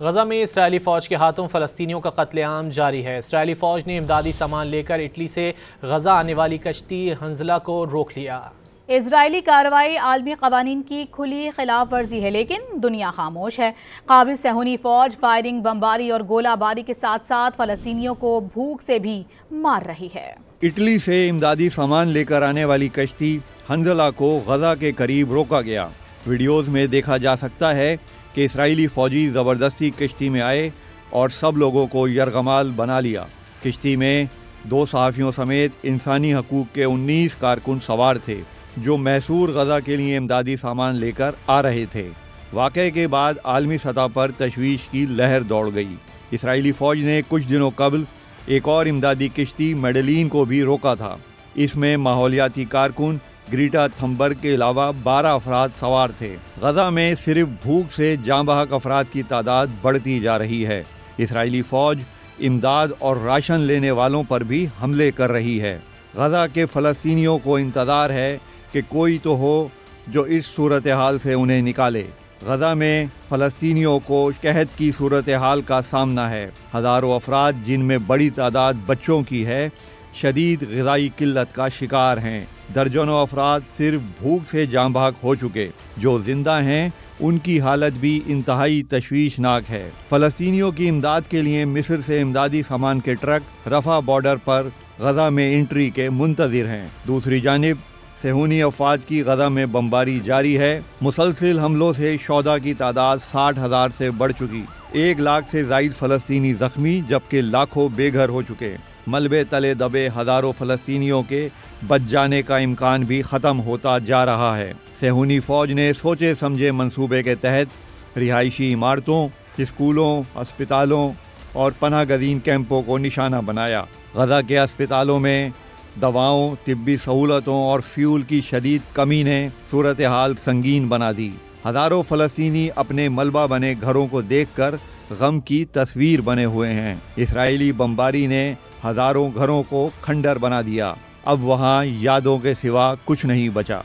غزہ میں اسرائیلی فوج کے ہاتھوں فلسطینیوں کا قتل عام جاری ہے۔ اسرائیلی فوج نے امدادی سامان لے کر اٹلی سے غزہ آنے والی کشتی حنظلہ کو روک لیا۔ اسرائیلی کارروائی عالمی قوانین کی کھلی خلاف ورزی ہے، لیکن دنیا خاموش ہے۔ قابض صہیونی فوج فائرنگ، بمباری اور گولہ باری کے ساتھ ساتھ فلسطینیوں کو بھوک سے بھی مار رہی ہے۔ اٹلی سے امدادی سامان لے کر آنے والی کشتی حنظلہ کو غزہ کے قریب روکا گیا۔ ویڈیوز میں دیکھا جا سکتا ہے کہ اسرائیلی فوجی زبردستی کشتی میں آئے اور سب لوگوں کو یرغمال بنا لیا۔ کشتی میں 2 صحافیوں سمیت انسانی حقوق کے 19 کارکن سوار تھے جو محصور غزہ کے لیے امدادی سامان لے کر آ رہے تھے۔ واقعے کے بعد عالمی سطح پر تشویش کی لہر دوڑ گئی۔ اسرائیلی فوج نے کچھ دنوں قبل ایک اور امدادی کشتی میڈلین کو بھی روکا تھا۔ اس میں ماحولیاتی کارکن گریٹا تھمبرگ کے علاوہ 12 افراد سوار تھے۔ غزہ میں صرف بھوک سے جاں بحق افراد کی تعداد بڑھتی جا رہی ہے۔ اسرائیلی فوج امداد اور راشن لینے والوں پر بھی حملے کر رہی ہے۔ غزہ کے فلسطینیوں کو انتظار ہے کہ کوئی تو ہو جو اس صورتحال سے انہیں نکالے۔ غزہ میں فلسطینیوں کو قحط کی صورتحال کا سامنا ہے۔ ہزاروں افراد جن میں بڑی تعداد بچوں کی ہے شدید غذائی قلت کا شکار ہیں۔ درجنوں افراد صرف بھوک سے جاں بحق ہو چکے۔ جو زندہ ہیں ان کی حالت بھی انتہائی تشویشناک ہے۔ فلسطینیوں کی امداد کے لیے مصر سے امدادی سامان کے ٹرک رفح بارڈر پر غزہ میں انٹری کے منتظر ہیں۔ دوسری جانب صہیونی افواج کی غزہ میں بمباری جاری ہے۔ مسلسل حملوں سے شہداء کی تعداد 60,000 سے بڑھ چکی۔ 1 لاکھ سے زائد فلسطینی زخمی جبکہ لاکھوں بے گھر ہو چکے۔ ملبے تلے دبے ہزاروں فلسطینیوں کے بچ جانے کا امکان بھی ختم ہوتا جا رہا ہے۔ صہیونی فوج نے سوچے سمجھے منصوبے کے تحت رہائشی عمارتوں، اسکولوں، اسپتالوں اور پناہ گزین کیمپوں کو نشانہ بنایا۔ غزہ کے اسپتالوں میں دواؤں، طبی سہولتوں اور فیول کی شدید کمی نے صورتحال سنگین بنا دی۔ ہزاروں فلسطینی اپنے ملبہ بنے گھروں کو دیکھ کر غم کی تصویر بنے ہوئے ہیں۔ اسرائیلی بمباری نے ہزاروں گھروں کو کھنڈر بنا دیا۔ اب وہاں یادوں کے سوا کچھ نہیں بچا۔